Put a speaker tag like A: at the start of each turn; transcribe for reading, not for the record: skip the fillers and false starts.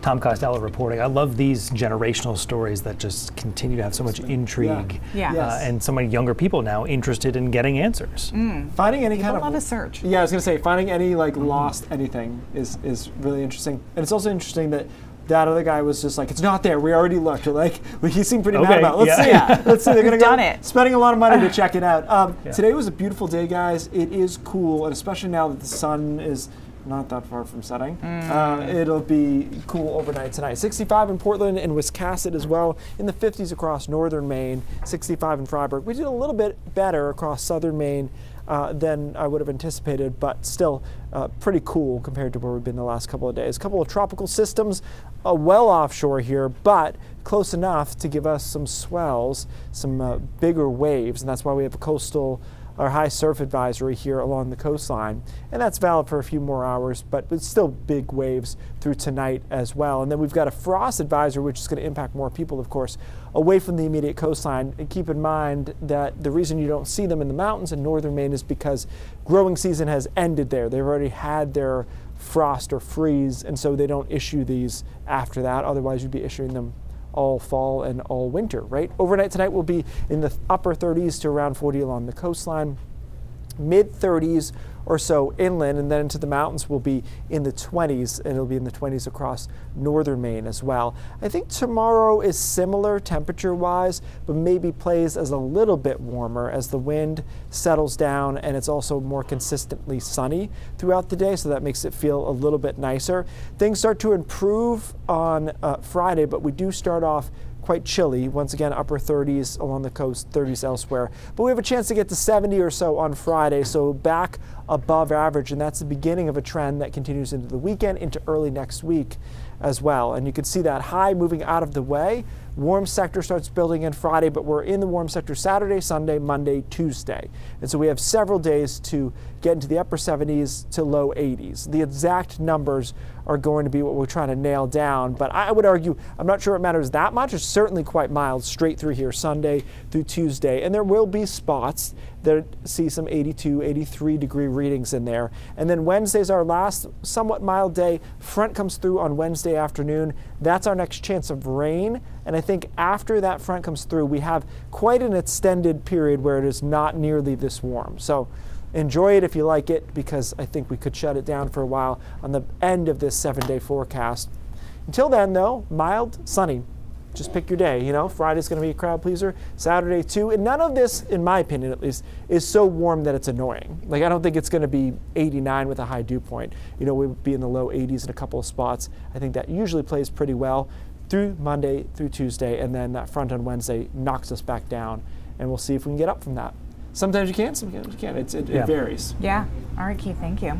A: Tom Costello reporting. I love these generational stories that just continue to have so much intrigue.
B: Yeah.
C: Yes.
A: And so many younger people now interested in getting answers.
C: Finding any kind
B: A
C: of
B: lot of search.
C: Yeah, I was gonna say finding any like lost anything is really interesting, and it's also interesting that that other guy was just like, it's not there. We already looked. Like he seemed pretty mad
A: Okay,
C: about it. Let's
A: yeah.
C: see.
B: Yeah.
C: Let's see. They're gonna
B: We've
C: go
B: done it.
C: spending a lot of money to check it out.
A: Yeah.
C: Today was a beautiful day, guys. It is cool, and especially now that the sun is not that far from setting. It'll be cool overnight tonight. 65 in Portland and Wiscasset as well. In the 50s across northern Maine. 65 in Freiburg. We did a little bit better across southern Maine than I would have anticipated, but still pretty cool compared to where we've been the last couple of days. A couple of tropical systems well offshore here, but close enough to give us some swells, some bigger waves, and that's why we have a coastal or high surf advisory here along the coastline, and that's valid for a few more hours, but it's still big waves through tonight as well. And then we've got a frost advisory, which is going to impact more people, of course, away from the immediate coastline. And keep in mind that the reason you don't see them in the mountains in northern Maine is because growing season has ended there. They've already had their frost or freeze, and so they don't issue these after that. Otherwise, you'd be issuing them all fall and all winter, right? Overnight tonight will be in the upper 30s to around 40 along the coastline, mid 30s or so inland, and then into the mountains will be in the 20s, and it'll be in the 20s across northern Maine as well. I think tomorrow is similar temperature-wise, but maybe plays as a little bit warmer as the wind settles down, and it's also more consistently sunny throughout the day, so that makes it feel a little bit nicer. Things start to improve on Friday, but we do start off quite chilly. Once again, upper 30s along the coast, 30s elsewhere. But we have a chance to get to 70 or so on Friday, so back above average, and that's the beginning of a trend that continues into the weekend, into early next week as well. And you can see that high moving out of the way. Warm sector starts building in Friday, but we're in the warm sector Saturday, Sunday, Monday, Tuesday. And so we have several days to get into the upper 70s to low 80s. The exact numbers are going to be what we're trying to nail down, but I would argue, I'm not sure it matters that much. It's certainly quite mild straight through here, Sunday through Tuesday. And there will be spots that see some 82, 83 degree readings in there. And then Wednesday's our last somewhat mild day. Front comes through on Wednesday afternoon. That's our next chance of rain. And I think after that front comes through, we have quite an extended period where it is not nearly this warm. So enjoy it if you like it, because I think we could shut it down for a while on the end of this 7-day forecast. Until then, though, mild, sunny. Just pick your day, you know. Friday's going to be a crowd pleaser, Saturday too. And none of this, in my opinion at least, is so warm that it's annoying. Like, I don't think it's going to be 89 with a high dew point. You know, we'll be in the low 80s in a couple of spots. I think that usually plays pretty well through Monday, through Tuesday, and then that front on Wednesday knocks us back down, and we'll see if we can get up from that. Sometimes you can, sometimes you can't. It varies.
B: Yeah. All right, Keith, thank you.